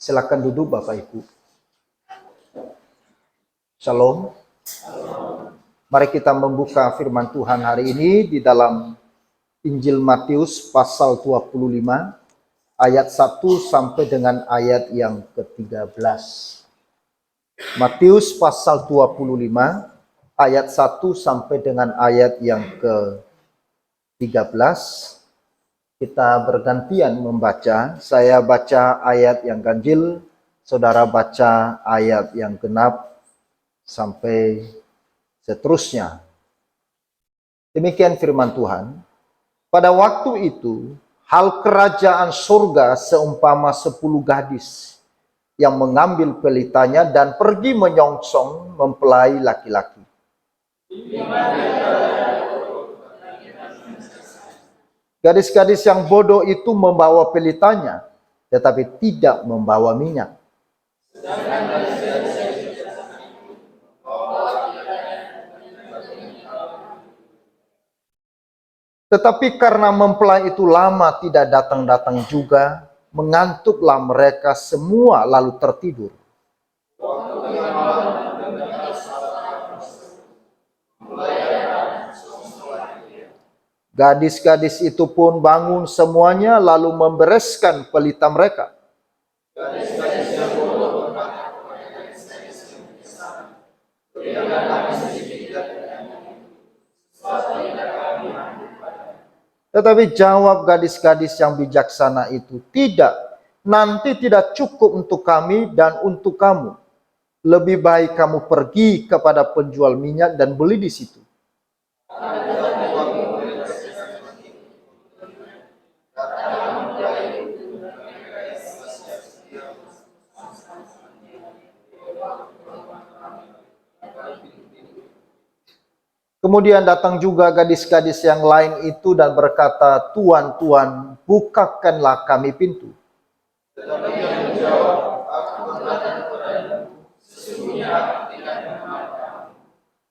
Silakan duduk Bapak Ibu. Shalom. Mari kita membuka firman Tuhan hari ini di dalam Injil Matius pasal 25 ayat 1 sampai dengan ayat yang ke-13. Matius pasal 25 ayat 1 sampai dengan ayat yang ke-13. Kita bergantian membaca. Saya baca ayat yang ganjil, saudara baca ayat yang genap sampai seterusnya. Demikian firman Tuhan. Pada waktu itu, hal kerajaan surga seumpama 10 gadis yang mengambil pelitanya dan pergi menyongsong mempelai laki-laki. Gadis-gadis yang bodoh itu membawa pelitanya, tetapi tidak membawa minyak. Tetapi karena mempelai itu lama tidak datang-datang juga, mengantuklah mereka semua lalu tertidur. Gadis-gadis itu pun bangun semuanya lalu membereskan pelita mereka. Tetapi jawab gadis-gadis yang bijaksana itu, tidak, nanti tidak cukup untuk kami dan untuk kamu. Lebih baik kamu pergi kepada penjual minyak dan beli di situ. Kemudian datang juga gadis-gadis yang lain itu dan berkata, Tuan, Tuan, bukakanlah kami pintu.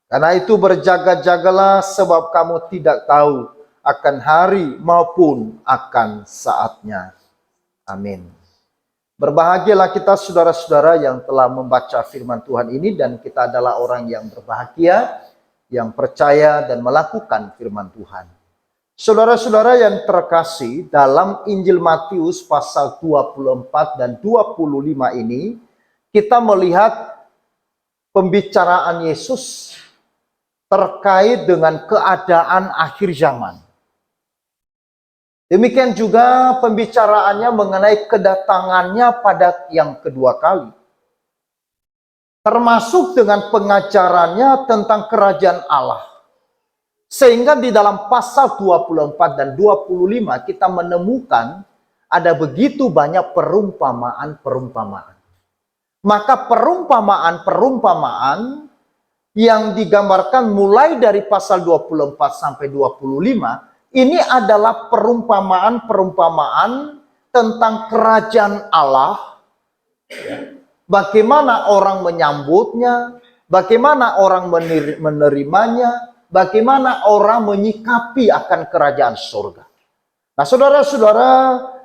Karena itu berjaga-jagalah sebab kamu tidak tahu akan hari maupun akan saatnya. Amin. Berbahagialah kita saudara-saudara yang telah membaca firman Tuhan ini, dan kita adalah orang yang berbahagia, yang percaya dan melakukan firman Tuhan. Saudara-saudara yang terkasih, dalam Injil Matius pasal 24 dan 25 ini, kita melihat pembicaraan Yesus terkait dengan keadaan akhir zaman. Demikian juga pembicaraannya mengenai kedatangannya pada yang kedua kali. Termasuk dengan pengajarannya tentang kerajaan Allah. Sehingga di dalam pasal 24 dan 25 kita menemukan ada begitu banyak perumpamaan-perumpamaan. Maka perumpamaan-perumpamaan yang digambarkan mulai dari pasal 24 sampai 25, ini adalah perumpamaan-perumpamaan tentang kerajaan Allah. Bagaimana orang menyambutnya, bagaimana orang menerimanya, bagaimana orang menyikapi akan kerajaan surga. Nah, saudara-saudara,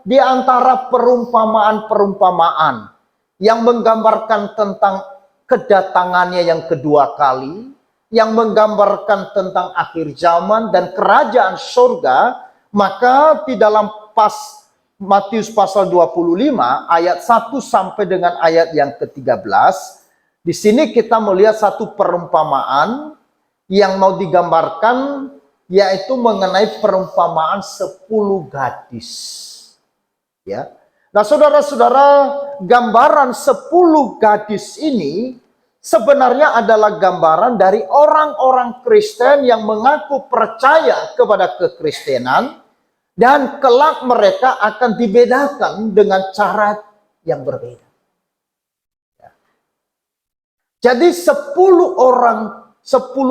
di antara perumpamaan-perumpamaan yang menggambarkan tentang kedatangannya yang kedua kali, yang menggambarkan tentang akhir zaman dan kerajaan surga, maka di dalam Matius pasal 25 ayat 1 sampai dengan ayat yang ke-13, di sini kita melihat satu perumpamaan yang mau digambarkan, yaitu mengenai perumpamaan 10 gadis. Ya. Nah, saudara-saudara, gambaran 10 gadis ini sebenarnya adalah gambaran dari orang-orang Kristen yang mengaku percaya kepada kekristenan, dan kelak mereka akan dibedakan dengan cara yang berbeda. Jadi 10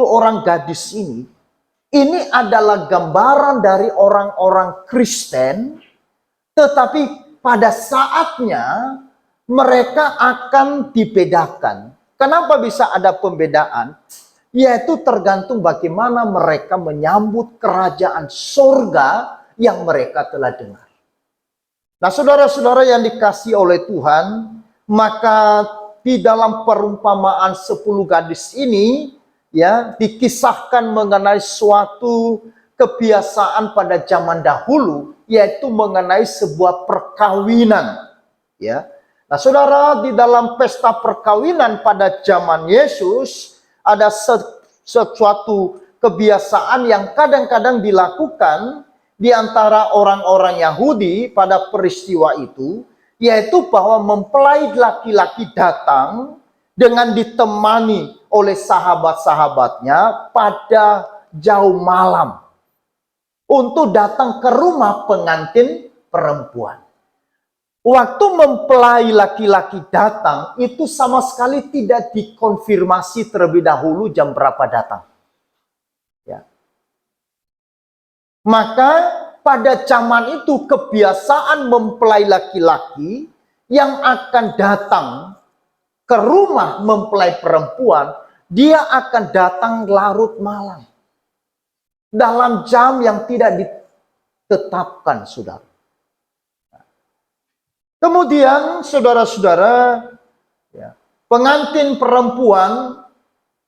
orang gadis ini adalah gambaran dari orang-orang Kristen, tetapi pada saatnya mereka akan dibedakan. Kenapa bisa ada pembedaan? Yaitu tergantung bagaimana mereka menyambut kerajaan surga yang mereka telah dengar. Nah, saudara-saudara yang dikasihi oleh Tuhan, Maka di dalam perumpamaan 10 gadis ini, ya, dikisahkan mengenai suatu kebiasaan pada zaman dahulu, yaitu mengenai sebuah perkawinan, ya. Nah, saudara, di dalam pesta perkawinan pada zaman Yesus ada sesuatu kebiasaan yang kadang-kadang dilakukan di antara orang-orang Yahudi pada peristiwa itu, yaitu bahwa mempelai laki-laki datang dengan ditemani oleh sahabat-sahabatnya pada jauh malam untuk datang ke rumah pengantin perempuan. Waktu mempelai laki-laki datang, itu sama sekali tidak dikonfirmasi terlebih dahulu jam berapa datang. Ya. Maka pada zaman itu kebiasaan mempelai laki-laki yang akan datang ke rumah mempelai perempuan, dia akan datang larut malam. Dalam jam yang tidak ditetapkan, saudara. Kemudian, saudara-saudara, ya, pengantin perempuan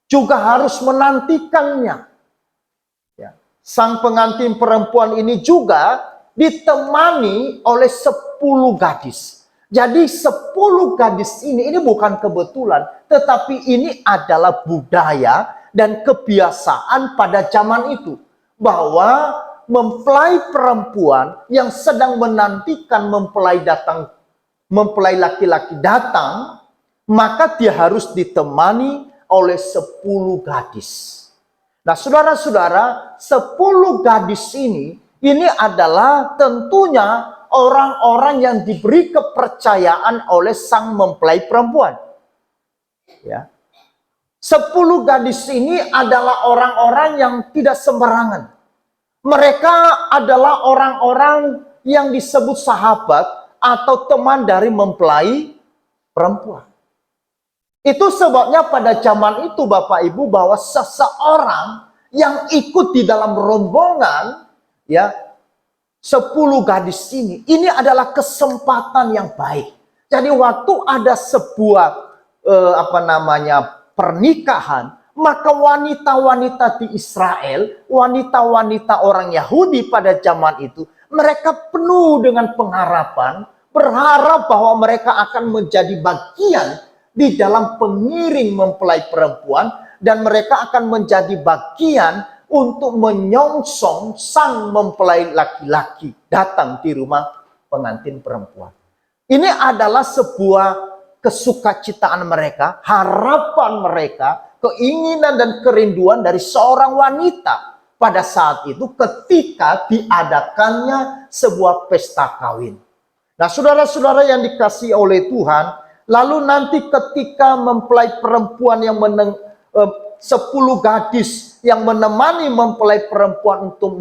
juga harus menantikannya. Ya. Sang pengantin perempuan ini juga ditemani oleh 10 gadis. Jadi 10 gadis ini bukan kebetulan, tetapi ini adalah budaya dan kebiasaan pada zaman itu. Bahwa mempelai perempuan yang sedang menantikan mempelai laki-laki datang, maka dia harus ditemani oleh 10 gadis. Nah, saudara-saudara, 10 gadis ini adalah tentunya orang-orang yang diberi kepercayaan oleh sang mempelai perempuan. Ya. 10 gadis ini adalah orang-orang yang tidak sembarangan. Mereka adalah orang-orang yang disebut sahabat atau teman dari mempelai perempuan. Itu sebabnya pada zaman itu, Bapak Ibu, bahwa seseorang yang ikut di dalam rombongan, ya, 10 gadis ini adalah kesempatan yang baik. Jadi waktu ada sebuah pernikahan, maka wanita-wanita di Israel, wanita-wanita orang Yahudi pada zaman itu, mereka penuh dengan pengharapan, berharap bahwa mereka akan menjadi bagian di dalam pengiring mempelai perempuan, dan mereka akan menjadi bagian untuk menyongsong sang mempelai laki-laki datang di rumah pengantin perempuan. Ini adalah sebuah kesukacitaan mereka, harapan mereka, keinginan dan kerinduan dari seorang wanita pada saat itu ketika diadakannya sebuah pesta kawin. Nah, saudara-saudara yang dikasihi oleh Tuhan, lalu nanti ketika mempelai perempuan yang 10 gadis yang menemani mempelai perempuan untuk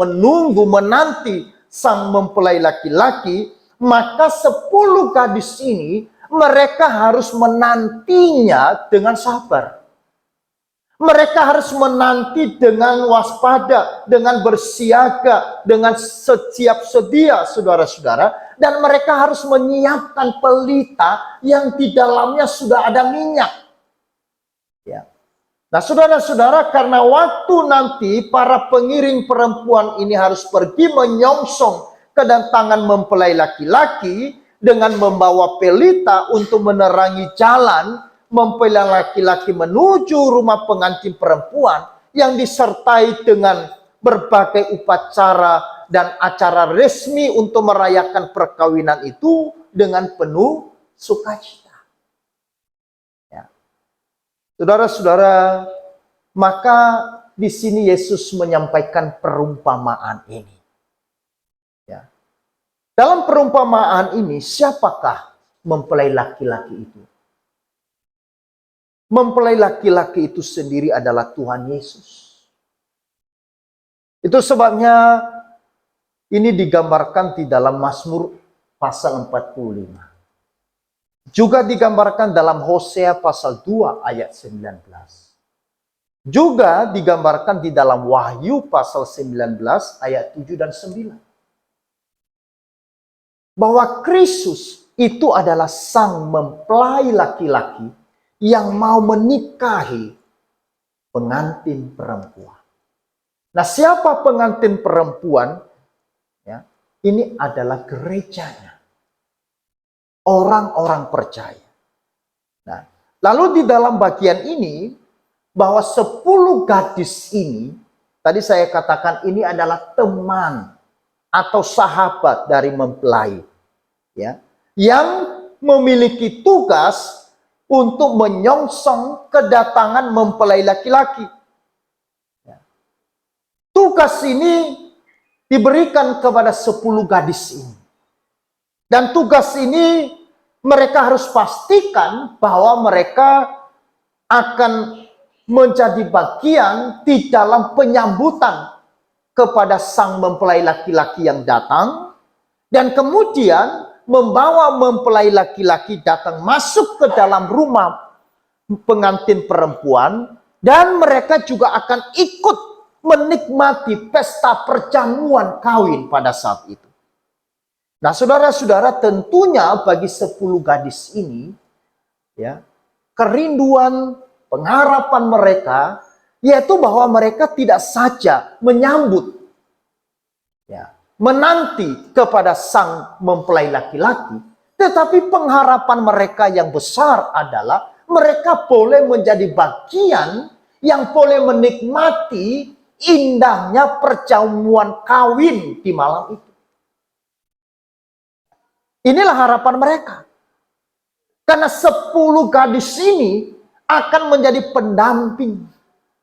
menanti sang mempelai laki-laki, maka 10 gadis ini mereka harus menantinya dengan sabar. Mereka harus menanti dengan waspada, dengan bersiaga, dengan siap sedia, saudara-saudara. Dan mereka harus menyiapkan pelita yang di dalamnya sudah ada minyak. Ya. Nah, saudara-saudara, karena waktu nanti para pengiring perempuan ini harus pergi menyongsong kedatangan mempelai laki-laki dengan membawa pelita untuk menerangi jalan mempelai laki-laki menuju rumah pengantin perempuan yang disertai dengan berbagai upacara dan acara resmi untuk merayakan perkawinan itu dengan penuh sukacita. Ya. Saudara-saudara, maka di sini Yesus menyampaikan perumpamaan ini. Ya. Dalam perumpamaan ini, siapakah mempelai laki-laki itu? Mempelai laki-laki itu sendiri adalah Tuhan Yesus. Itu sebabnya ini digambarkan di dalam Mazmur pasal 45. Juga digambarkan dalam Hosea pasal 2 ayat 19. Juga digambarkan di dalam Wahyu pasal 19 ayat 7 dan 9. Bahwa Kristus itu adalah sang mempelai laki-laki yang mau menikahi pengantin perempuan. Nah, siapa pengantin perempuan? Ya, ini adalah gerejanya, orang-orang percaya. Nah, lalu di dalam bagian ini, bahwa 10 gadis ini, tadi saya katakan ini adalah teman atau sahabat dari mempelai, ya, yang memiliki tugas untuk menyongsong kedatangan mempelai laki-laki. Tugas ini diberikan kepada 10 gadis ini. Dan tugas ini mereka harus pastikan bahwa mereka akan menjadi bagian di dalam penyambutan kepada sang mempelai laki-laki yang datang. Dan kemudian membawa mempelai laki-laki datang masuk ke dalam rumah pengantin perempuan. Dan mereka juga akan ikut menikmati pesta perjamuan kawin pada saat itu. Nah, saudara-saudara, tentunya bagi 10 gadis ini, ya, kerinduan, pengharapan mereka, yaitu bahwa mereka tidak saja menyambut, ya, menanti kepada sang mempelai laki-laki, tetapi pengharapan mereka yang besar adalah mereka boleh menjadi bagian yang boleh menikmati indahnya perjamuan kawin di malam itu. Inilah harapan mereka. Karena 10 gadis ini akan menjadi pendamping.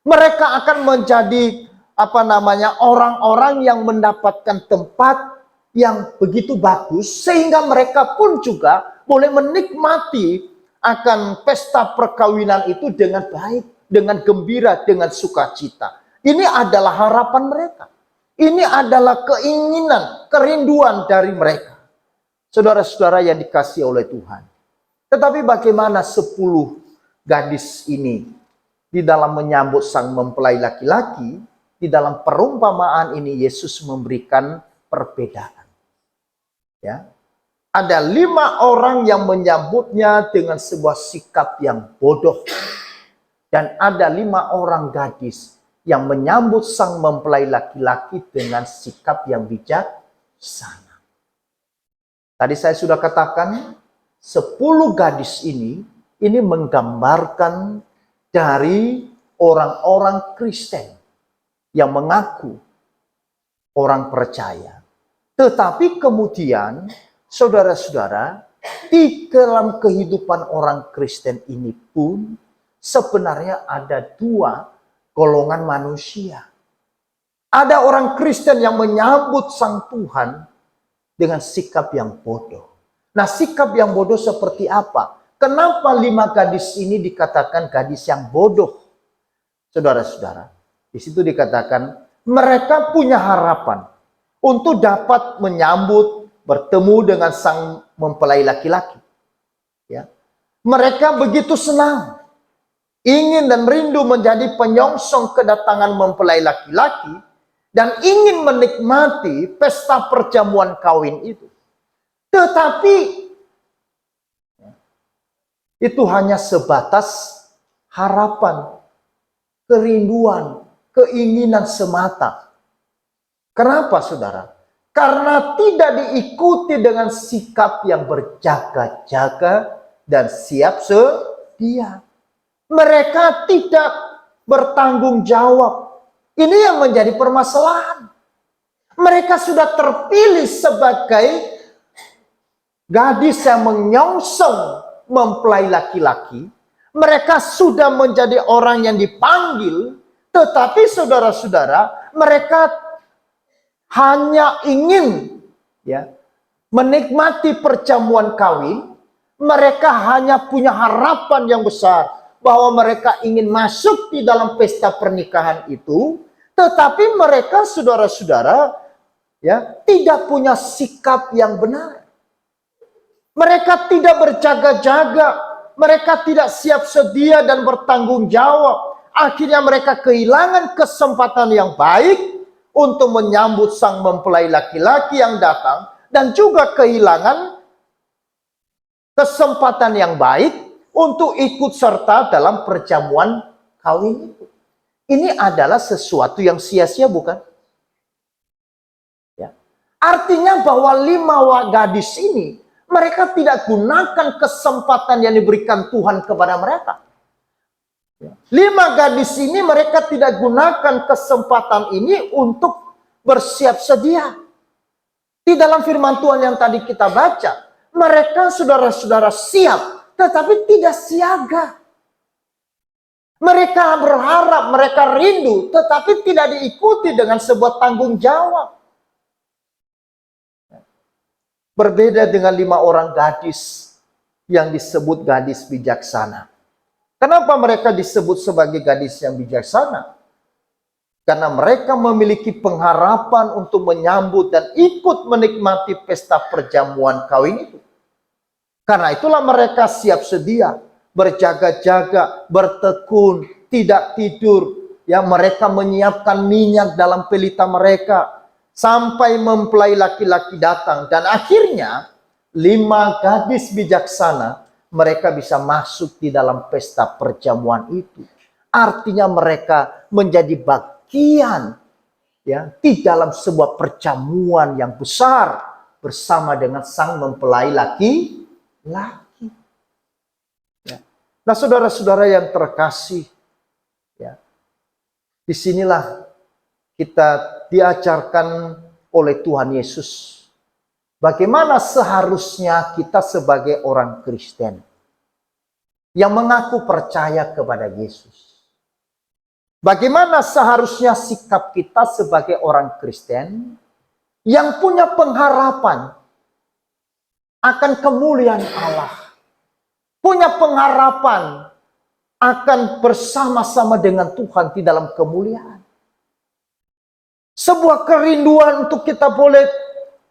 Mereka akan menjadi orang-orang yang mendapatkan tempat yang begitu bagus, sehingga mereka pun juga boleh menikmati akan pesta perkawinan itu dengan baik, dengan gembira, dengan sukacita. Ini adalah harapan mereka. Ini adalah keinginan, kerinduan dari mereka. Saudara-saudara yang dikasihi oleh Tuhan. Tetapi bagaimana 10 gadis ini di dalam menyambut sang mempelai laki-laki? Di dalam perumpamaan ini Yesus memberikan perbedaan. Ya. Ada 5 orang yang menyambutnya dengan sebuah sikap yang bodoh. Dan ada 5 orang gadis yang menyambut sang mempelai laki-laki dengan sikap yang bijaksana. Tadi saya sudah katakan 10 gadis ini menggambarkan dari orang-orang Kristen yang mengaku orang percaya. Tetapi kemudian saudara-saudara, di dalam kehidupan orang Kristen ini pun sebenarnya ada 2 golongan manusia. Ada orang Kristen yang menyambut sang Tuhan dengan sikap yang bodoh. Nah, sikap yang bodoh seperti apa? Kenapa 5 gadis ini dikatakan gadis yang bodoh? Saudara-saudara, di situ dikatakan mereka punya harapan untuk dapat menyambut, bertemu dengan sang mempelai laki-laki. Ya. Mereka begitu senang, ingin dan rindu menjadi penyongsong kedatangan mempelai laki-laki dan ingin menikmati pesta perjamuan kawin itu. Tetapi itu hanya sebatas harapan, kerinduan, keinginan semata. Kenapa, saudara? Karena tidak diikuti dengan sikap yang berjaga-jaga dan siap sedia. Mereka tidak bertanggung jawab. Ini yang menjadi permasalahan. Mereka sudah terpilih sebagai gadis yang menyongsong mempelai laki-laki. Mereka sudah menjadi orang yang dipanggil. Tetapi saudara-saudara, mereka hanya ingin menikmati perjamuan kawin. Mereka hanya punya harapan yang besar bahwa mereka ingin masuk di dalam pesta pernikahan itu, tetapi mereka saudara-saudara tidak punya sikap yang benar. Mereka tidak berjaga-jaga, mereka tidak siap sedia dan bertanggung jawab. Akhirnya mereka kehilangan kesempatan yang baik untuk menyambut sang mempelai laki-laki yang datang, dan juga kehilangan kesempatan yang baik untuk ikut serta dalam perjamuan kawin itu. Ini adalah sesuatu yang sia-sia, bukan? Ya. Artinya bahwa 5 gadis ini, mereka tidak gunakan kesempatan yang diberikan Tuhan kepada mereka. 5 gadis ini mereka tidak gunakan kesempatan ini untuk bersiap sedia. Di dalam firman Tuhan yang tadi kita baca, mereka saudara-saudara siap, tetapi tidak siaga. Mereka berharap, mereka rindu, tetapi tidak diikuti dengan sebuah tanggung jawab. Berbeda dengan 5 orang gadis yang disebut gadis bijaksana. Kenapa mereka disebut sebagai gadis yang bijaksana? Karena mereka memiliki pengharapan untuk menyambut dan ikut menikmati pesta perjamuan kawin itu. Karena itulah mereka siap sedia, berjaga-jaga, bertekun, tidak tidur. Ya, mereka menyiapkan minyak dalam pelita mereka sampai mempelai laki-laki datang. Dan akhirnya 5 gadis bijaksana mereka bisa masuk di dalam pesta perjamuan itu. Artinya mereka menjadi bagian ya di dalam sebuah perjamuan yang besar bersama dengan sang mempelai laki-laki. Ya. Nah, saudara-saudara yang terkasih, ya, disinilah kita diajarkan oleh Tuhan Yesus bagaimana seharusnya kita sebagai orang Kristen yang mengaku percaya kepada Yesus. Bagaimana seharusnya sikap kita sebagai orang Kristen yang punya pengharapan akan kemuliaan Allah. Punya pengharapan akan bersama-sama dengan Tuhan di dalam kemuliaan. Sebuah kerinduan untuk kita boleh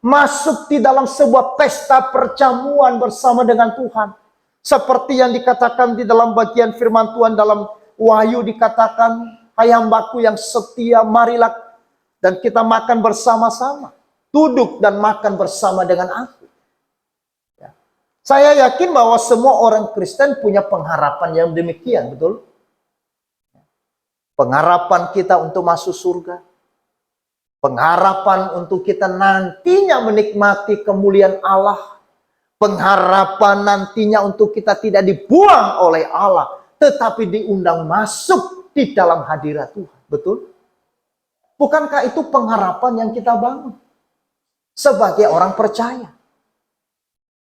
masuk di dalam sebuah pesta perjamuan bersama dengan Tuhan. Seperti yang dikatakan di dalam bagian firman Tuhan dalam Wahyu dikatakan, hai hambaku yang setia, marilah dan kita makan bersama-sama. Duduk dan makan bersama dengan aku. Ya. Saya yakin bahwa semua orang Kristen punya pengharapan yang demikian, betul? Pengharapan kita untuk masuk surga. Pengharapan untuk kita nantinya menikmati kemuliaan Allah. Pengharapan nantinya untuk kita tidak dibuang oleh Allah, tetapi diundang masuk di dalam hadirat Tuhan. Betul? Bukankah itu pengharapan yang kita bangun sebagai orang percaya?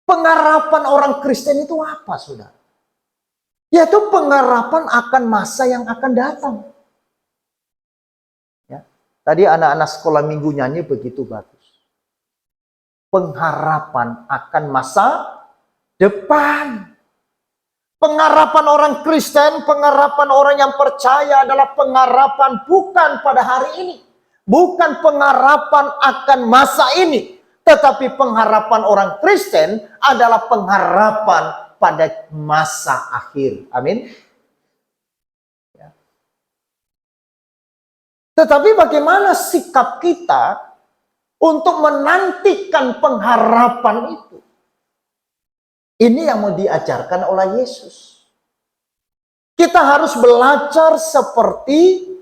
Pengharapan orang Kristen itu apa, saudara? Yaitu pengharapan akan masa yang akan datang. Ya. Tadi anak-anak sekolah minggu nyanyi begitu bagus. Pengharapan akan masa depan. Pengharapan orang Kristen, pengharapan orang yang percaya adalah pengharapan bukan pada hari ini. Bukan pengharapan akan masa ini. Tetapi pengharapan orang Kristen adalah pengharapan pada masa akhir. Amin. Ya. Tetapi bagaimana sikap kita untuk menantikan pengharapan itu? Ini yang mau diajarkan oleh Yesus. Kita harus belajar seperti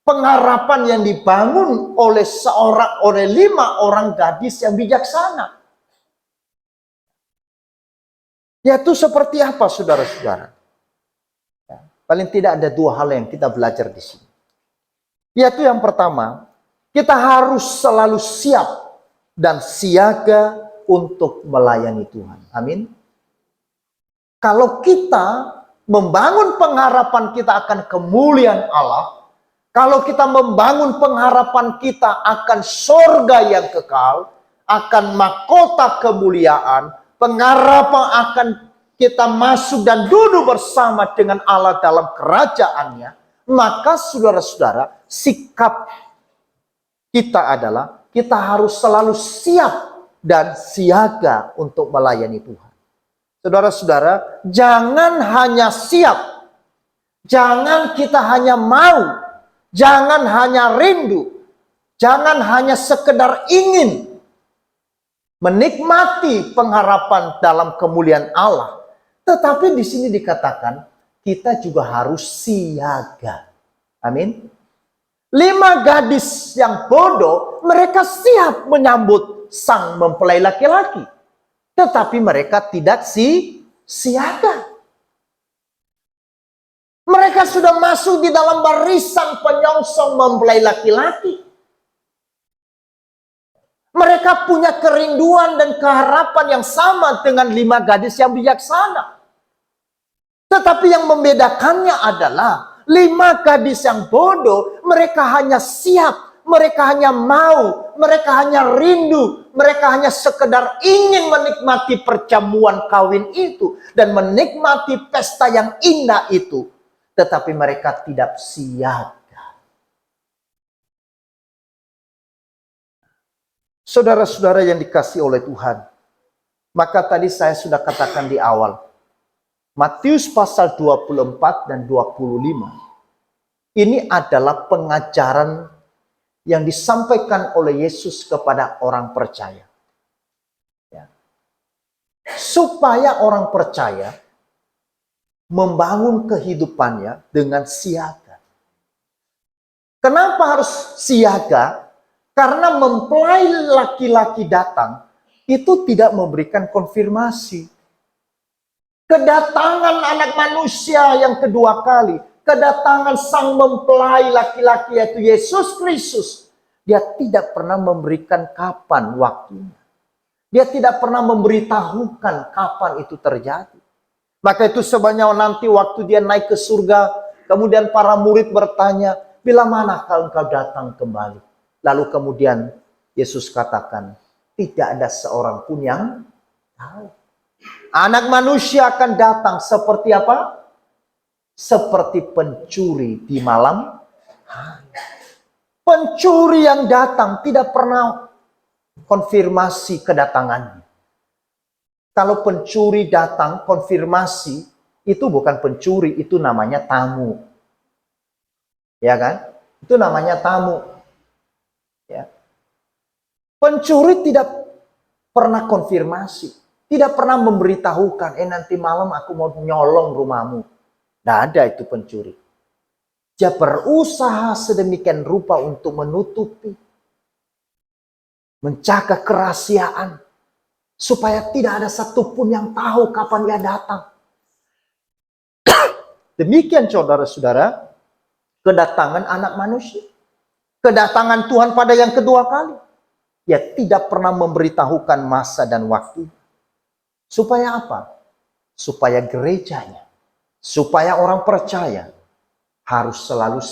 pengharapan yang dibangun oleh 5 orang gadis yang bijaksana. Yaitu seperti apa, saudara-saudara? Ya, paling tidak ada 2 hal yang kita belajar di sini. Yaitu yang pertama, kita harus selalu siap dan siaga untuk melayani Tuhan. Amin. Kalau kita membangun pengharapan kita akan kemuliaan Allah, kalau kita membangun pengharapan kita akan surga yang kekal, akan mahkota kemuliaan, pengharapan akan kita masuk dan duduk bersama dengan Allah dalam kerajaannya, maka saudara-saudara, sikap kita adalah kita harus selalu siap dan siaga untuk melayani Tuhan. Saudara-saudara, jangan hanya siap, jangan kita hanya mau, jangan hanya rindu, jangan hanya sekedar ingin, menikmati pengharapan dalam kemuliaan Allah. Tetapi di sini dikatakan kita juga harus siaga. Amin. 5 gadis yang bodoh, mereka siap menyambut sang mempelai laki-laki. Tetapi mereka tidak siaga. Mereka sudah masuk di dalam barisan penyongsong mempelai laki-laki. Mereka punya kerinduan dan keharapan yang sama dengan 5 gadis yang bijaksana. Tetapi yang membedakannya adalah 5 gadis yang bodoh, mereka hanya siap, mereka hanya mau, mereka hanya rindu, mereka hanya sekedar ingin menikmati perjamuan kawin itu dan menikmati pesta yang indah itu. Tetapi mereka tidak siaga. Saudara-saudara yang dikasihi oleh Tuhan, maka tadi saya sudah katakan di awal, Matius pasal 24 dan 25, ini adalah pengajaran yang disampaikan oleh Yesus kepada orang percaya. Ya. Supaya orang percaya membangun kehidupannya dengan siaga. Kenapa harus siaga? Karena mempelai laki-laki datang, itu tidak memberikan konfirmasi. Kedatangan anak manusia yang kedua kali, kedatangan sang mempelai laki-laki yaitu Yesus Kristus, dia tidak pernah memberikan kapan waktunya. Dia tidak pernah memberitahukan kapan itu terjadi. Maka itu sebenarnya nanti waktu dia naik ke surga, kemudian para murid bertanya, bila manakah engkau datang kembali? Lalu kemudian Yesus katakan, tidak ada seorang pun yang tahu. Anak manusia akan datang seperti apa? Seperti pencuri di malam hari. Pencuri yang datang tidak pernah konfirmasi kedatangannya. Kalau pencuri datang konfirmasi, itu bukan pencuri, itu namanya tamu. Ya kan? Itu namanya tamu. Ya. Pencuri tidak pernah konfirmasi, tidak pernah memberitahukan, nanti malam aku mau nyolong rumahmu. Tidak ada itu pencuri. Dia berusaha sedemikian rupa untuk menutupi, menjaga kerahasiaan, supaya tidak ada satupun yang tahu kapan dia datang. Demikian saudara-saudara, kedatangan anak manusia. Kedatangan Tuhan pada yang kedua kali. Dia tidak pernah memberitahukan masa dan waktu. Supaya apa? Supaya gerejanya, supaya orang percaya harus selalu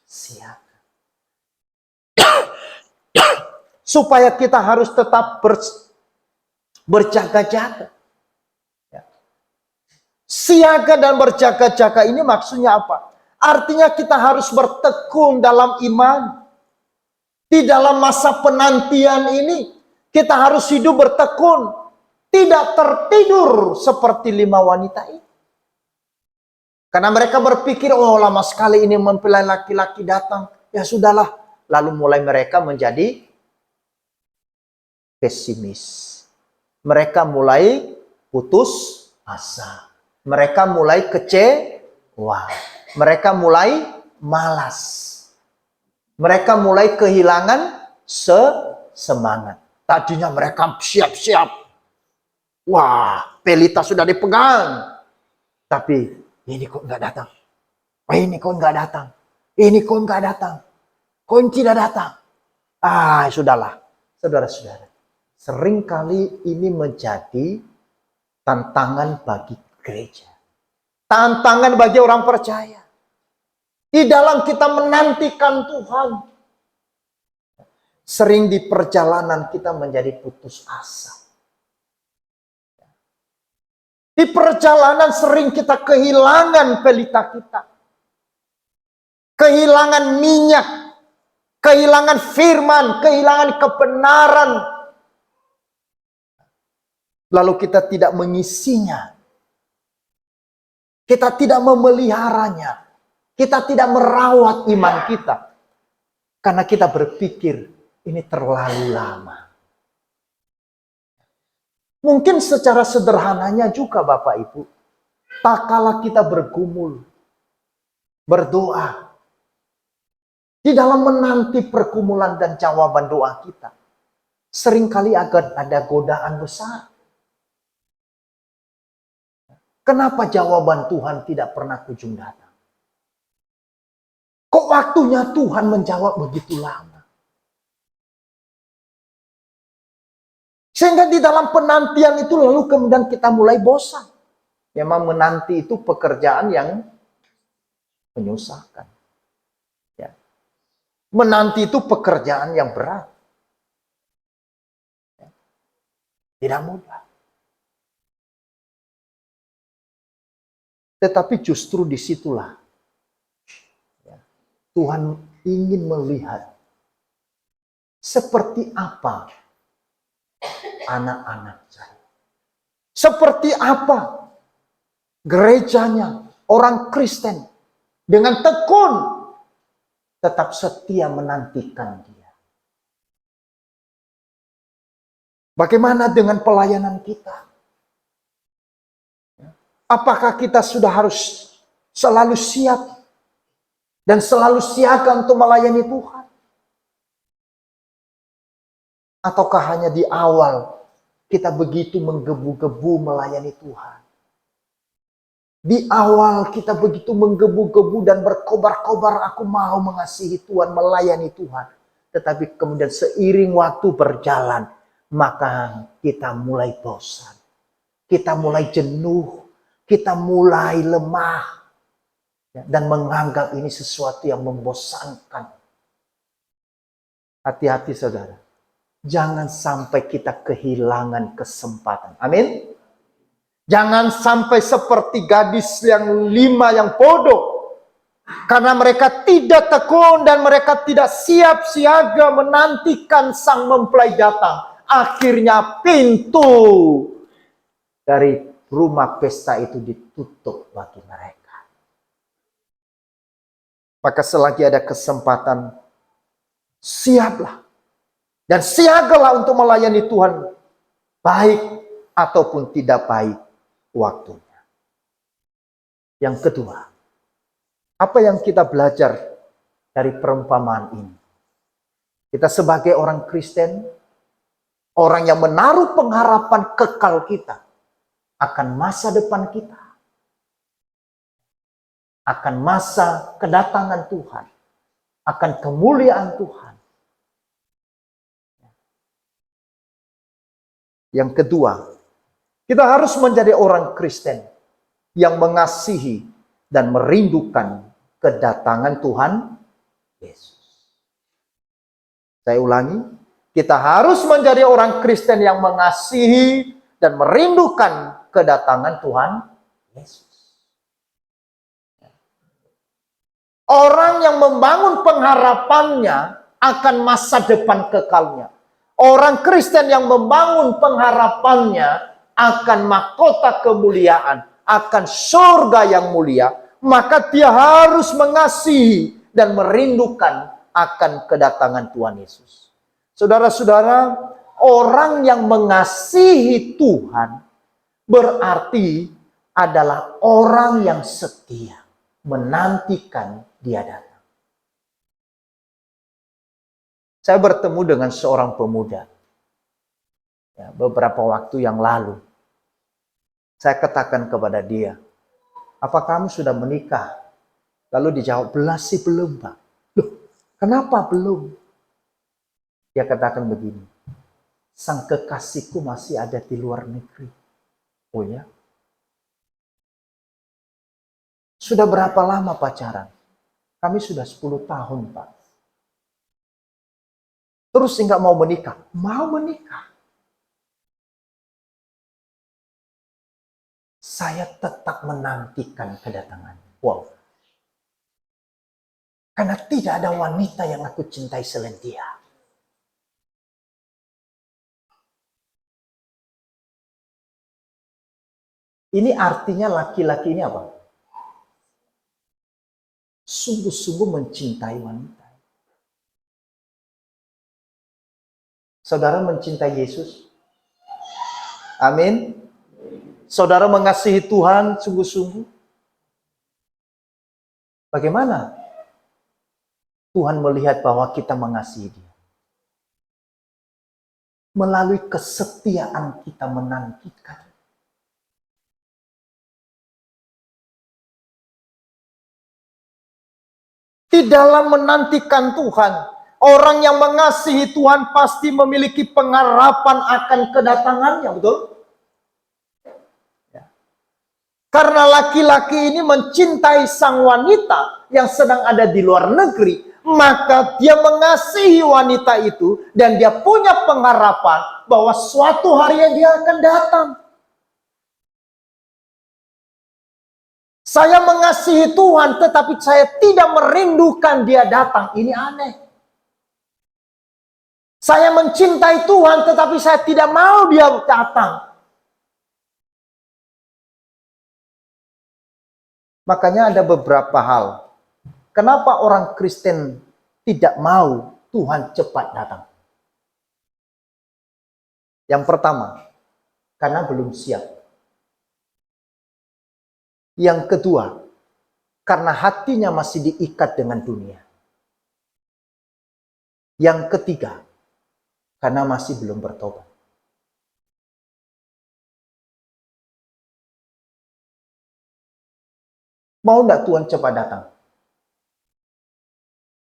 siaga. Supaya kita harus tetap berjaga-jaga. Siaga dan berjaga-jaga ini maksudnya apa? Artinya kita harus bertekun dalam iman. Di dalam masa penantian ini, kita harus hidup bertekun. Tidak tertidur seperti 5 wanita ini. Karena mereka berpikir, oh lama sekali ini mempelai laki-laki datang. Ya sudahlah. Lalu mulai mereka menjadi pesimis. Mereka mulai putus asa. Mereka mulai kecewa. Mereka mulai malas. Mereka mulai kehilangan semangat. Tadinya mereka siap-siap. Wah, pelita sudah dipegang. Tapi ini kok nggak datang. Ini kok nggak datang. Ini kok nggak datang. Kok tidak datang. Sudahlah. Saudara-saudara. Seringkali ini menjadi tantangan bagi gereja. Tantangan bagi orang percaya. Di dalam kita menantikan Tuhan. Sering di perjalanan kita menjadi putus asa. Di perjalanan sering kita kehilangan pelita kita. Kehilangan minyak. Kehilangan firman. Kehilangan kebenaran. Lalu kita tidak mengisinya. Kita tidak memeliharanya. Kita tidak merawat iman kita. Karena kita berpikir ini terlalu lama. Mungkin secara sederhananya juga Bapak Ibu, tak kala kita bergumul, berdoa, di dalam menanti pergumulan dan jawaban doa kita, seringkali akan ada godaan besar. Kenapa jawaban Tuhan tidak pernah kunjung datang? Kok waktunya Tuhan menjawab begitu lama? Sehingga di dalam penantian itu lalu kemudian kita mulai bosan. Memang menanti itu pekerjaan yang menyusahkan. Ya. Menanti itu pekerjaan yang berat. Ya. Tidak mudah. Tetapi justru disitulah ya, Tuhan ingin melihat seperti apa anak-anak saya. Seperti apa gerejanya, orang Kristen dengan tekun tetap setia menantikan Dia. Bagaimana dengan pelayanan kita? Apakah kita sudah harus selalu siap dan selalu siaga untuk melayani Tuhan? Ataukah hanya di awal kita begitu menggebu-gebu melayani Tuhan? Di awal kita begitu menggebu-gebu dan berkobar-kobar, aku mau mengasihi Tuhan, melayani Tuhan. Tetapi kemudian seiring waktu berjalan, maka kita mulai bosan. Kita mulai jenuh, kita mulai lemah. Dan menganggap ini sesuatu yang membosankan. Hati-hati saudara. Jangan sampai kita kehilangan kesempatan. Amin. Jangan sampai seperti gadis yang 5 yang bodoh. Karena mereka tidak tekun dan mereka tidak siap siaga menantikan sang mempelai datang. Akhirnya pintu dari rumah pesta itu ditutup bagi mereka. Maka selagi ada kesempatan, siaplah. Dan siagalah untuk melayani Tuhan. Baik ataupun tidak baik waktunya. Yang kedua, apa yang kita belajar dari perumpamaan ini? Kita sebagai orang Kristen, orang yang menaruh pengharapan kekal kita akan masa depan kita, akan masa kedatangan Tuhan, akan kemuliaan Tuhan. Yang kedua, kita harus menjadi orang Kristen yang mengasihi dan merindukan kedatangan Tuhan Yesus. Saya ulangi, kita harus menjadi orang Kristen yang mengasihi dan merindukan kedatangan Tuhan Yesus. Orang yang membangun pengharapannya akan masa depan kekalnya. Orang Kristen yang membangun pengharapannya akan mahkota kemuliaan, akan surga yang mulia, maka dia harus mengasihi dan merindukan akan kedatangan Tuhan Yesus. Saudara-saudara, orang yang mengasihi Tuhan berarti adalah orang yang setia menantikan Dia datang. Saya bertemu dengan seorang pemuda ya, beberapa waktu yang lalu. Saya katakan kepada dia, apa kamu sudah menikah? Lalu dijawab, belum belum Pak. Loh, kenapa belum? Dia katakan begini, sang kekasihku masih ada di luar negeri. Oh ya? Sudah berapa lama pacaran? Kami sudah 10 tahun Pak. Terus nggak mau menikah? Mau menikah. Saya tetap menantikan kedatangannya. Wow. Karena tidak ada wanita yang aku cintai selain dia. Ini artinya laki-laki ini apa? Sungguh-sungguh mencintai wanita. Saudara mencintai Yesus? Amin. Saudara mengasihi Tuhan sungguh-sungguh. Bagaimana Tuhan melihat bahwa kita mengasihi Dia? Melalui kesetiaan kita menantikan. Di dalam menantikan Tuhan, orang yang mengasihi Tuhan pasti memiliki pengharapan akan kedatangannya, betul? Ya. Karena laki-laki ini mencintai sang wanita yang sedang ada di luar negeri, maka dia mengasihi wanita itu dan dia punya pengharapan bahwa suatu hari dia akan datang. Saya mengasihi Tuhan, tetapi saya tidak merindukan Dia datang. Ini aneh. Saya mencintai Tuhan, tetapi saya tidak mau Dia datang. Makanya ada beberapa hal. Kenapa orang Kristen tidak mau Tuhan cepat datang? Yang pertama, karena belum siap. Yang kedua, karena hatinya masih diikat dengan dunia. Yang ketiga, karena masih belum bertobat. Mau enggak Tuhan cepat datang?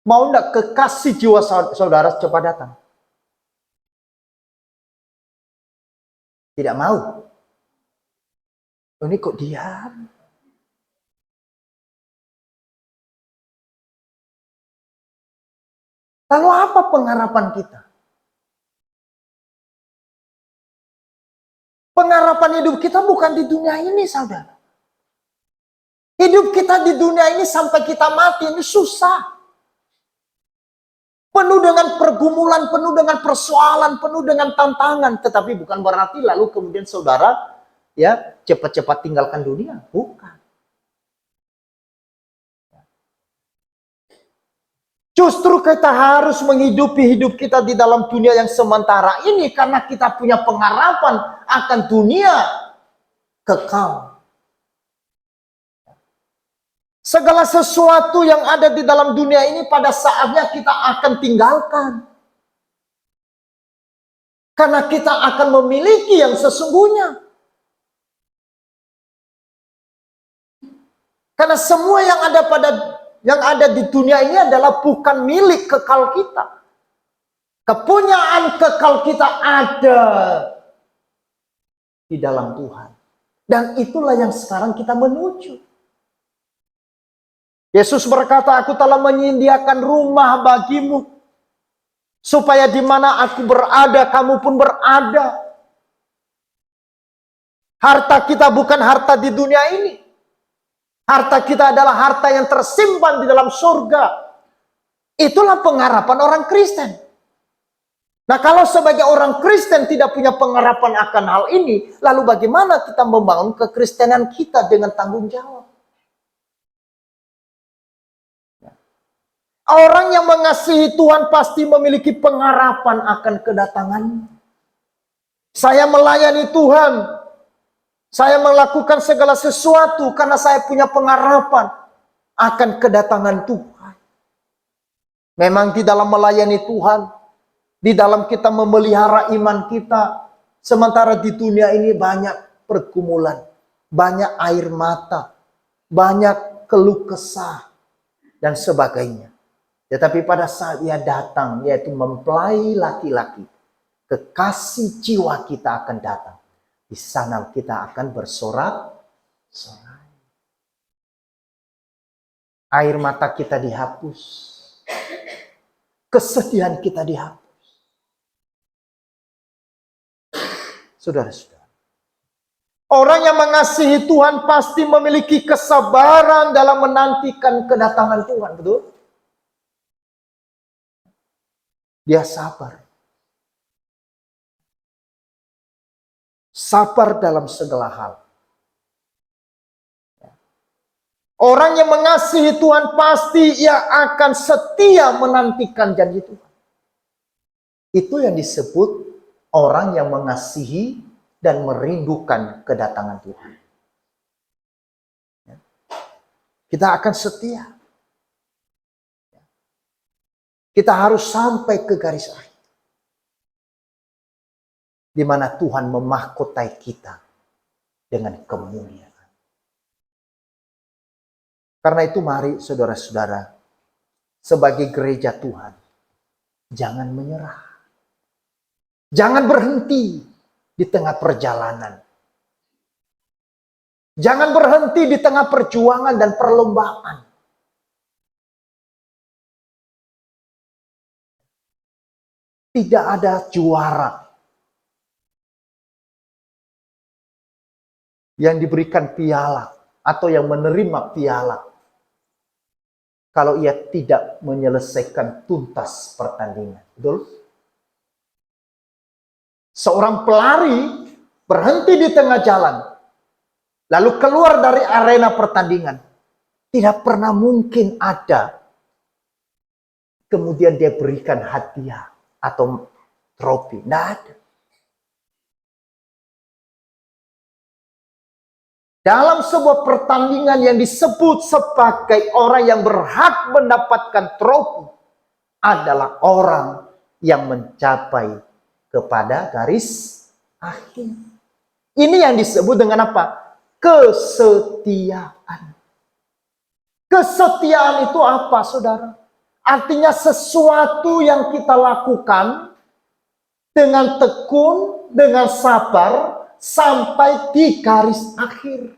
Mau enggak kekasih jiwa saudara cepat datang? Tidak mau. Ini kok diam? Lalu apa pengharapan kita? Pengharapan hidup kita bukan di dunia ini, saudara. Hidup kita di dunia ini sampai kita mati ini susah. Penuh dengan pergumulan, penuh dengan persoalan, penuh dengan tantangan. Tetapi bukan berarti lalu kemudian saudara ya cepat-cepat tinggalkan dunia. Bukan. Justru kita harus menghidupi hidup kita di dalam dunia yang sementara ini karena kita punya pengharapan akan dunia kekal. Segala sesuatu yang ada di dalam dunia ini pada saatnya kita akan tinggalkan. Karena kita akan memiliki yang sesungguhnya. Karena semua yang ada di dunia ini adalah bukan milik kekal kita. Kepunyaan kekal kita ada di dalam Tuhan. Dan itulah yang sekarang kita menuju. Yesus berkata, aku telah menyediakan rumah bagimu. Supaya di mana aku berada, kamu pun berada. Harta kita bukan harta di dunia ini. Harta kita adalah harta yang tersimpan di dalam surga. Itulah pengharapan orang Kristen. Nah, kalau sebagai orang Kristen tidak punya pengharapan akan hal ini, lalu bagaimana kita membangun kekristenan kita dengan tanggung jawab? Orang yang mengasihi Tuhan pasti memiliki pengharapan akan kedatangannya. Saya melayani Tuhan. Saya melakukan segala sesuatu karena saya punya pengharapan akan kedatangan Tuhan. Memang di dalam melayani Tuhan, di dalam kita memelihara iman kita, sementara di dunia ini banyak pergumulan, banyak air mata, banyak keluh kesah, dan sebagainya. Tetapi pada saat Ia datang, yaitu mempelai laki-laki, kekasih jiwa kita akan datang. Di sana kita akan bersorak-sorai. Air mata kita dihapus. Kesedihan kita dihapus. Saudara-saudara. Orang yang mengasihi Tuhan pasti memiliki kesabaran dalam menantikan kedatangan Tuhan. Betul? Dia sabar. Sabar dalam segala hal. Orang yang mengasihi Tuhan pasti ia akan setia menantikan janji Tuhan. Itu yang disebut orang yang mengasihi dan merindukan kedatangan Tuhan. Kita akan setia. Kita harus sampai ke garis akhir, di mana Tuhan memahkotai kita dengan kemuliaan. Karena itu mari saudara-saudara, sebagai gereja Tuhan, jangan menyerah. Jangan berhenti di tengah perjalanan. Jangan berhenti di tengah perjuangan dan perlombaan. Tidak ada juara yang diberikan piala atau yang menerima piala kalau ia tidak menyelesaikan tuntas pertandingan. Betul? Seorang pelari berhenti di tengah jalan, lalu keluar dari arena pertandingan. Tidak pernah mungkin ada kemudian dia berikan hadiah atau trofi. Tidak ada. Dalam sebuah pertandingan yang disebut sebagai orang yang berhak mendapatkan trofi adalah orang yang mencapai kepada garis akhir. Ini yang disebut dengan apa? Kesetiaan. Kesetiaan itu apa, saudara? Artinya sesuatu yang kita lakukan dengan tekun, dengan sabar, sampai di garis akhir.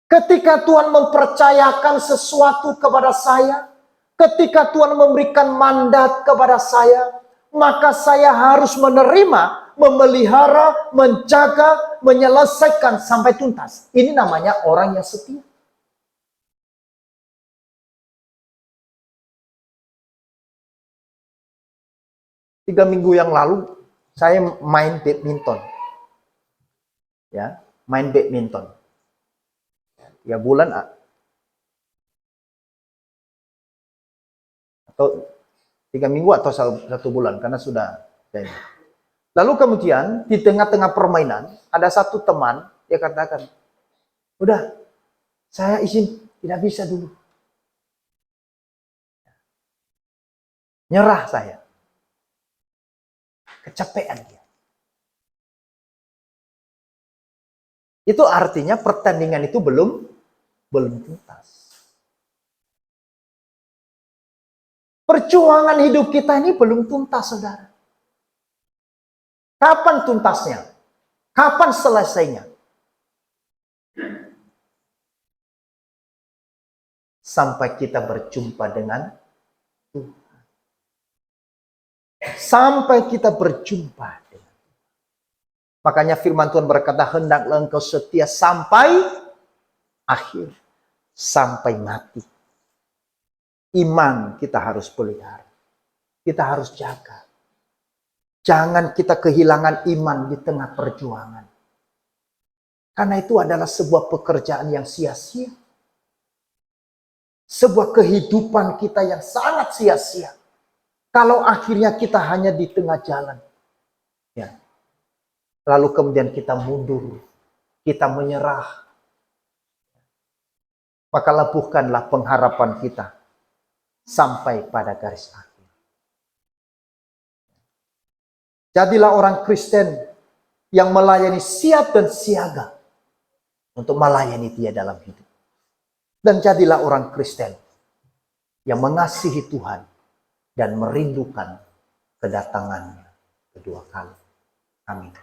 Ketika Tuhan mempercayakan sesuatu kepada saya, ketika Tuhan memberikan mandat kepada saya, maka saya harus menerima, memelihara, menjaga, menyelesaikan sampai tuntas. Ini namanya orang yang setia. Tiga minggu yang lalu saya main badminton. Ya, main badminton. 3 bulan atau 3 minggu atau 1 bulan karena sudah. Lalu kemudian di tengah-tengah permainan ada satu teman, dia katakan, udah saya izin tidak bisa dulu. Nyerah saya. Kecapean dia. Itu artinya pertandingan itu belum tuntas. Perjuangan hidup kita ini belum tuntas, saudara. Kapan tuntasnya? Kapan selesainya? Sampai kita berjumpa dengan Tuhan. Sampai kita berjumpa dengan Tuhan. Makanya firman Tuhan berkata, hendaklah engkau setia sampai akhir. Sampai mati. Iman kita harus pelihara. Kita harus jaga. Jangan kita kehilangan iman di tengah perjuangan. Karena itu adalah sebuah pekerjaan yang sia-sia. Sebuah kehidupan kita yang sangat sia-sia. Kalau akhirnya kita hanya di tengah jalan. Ya. Lalu kemudian kita mundur. Kita menyerah. Maka lepuhkanlah pengharapan kita. Sampai pada garis akhir. Jadilah orang Kristen yang melayani siap dan siaga untuk melayani dia dalam hidup. Dan jadilah orang Kristen yang mengasihi Tuhan dan merindukan kedatangannya kedua kali. Amin.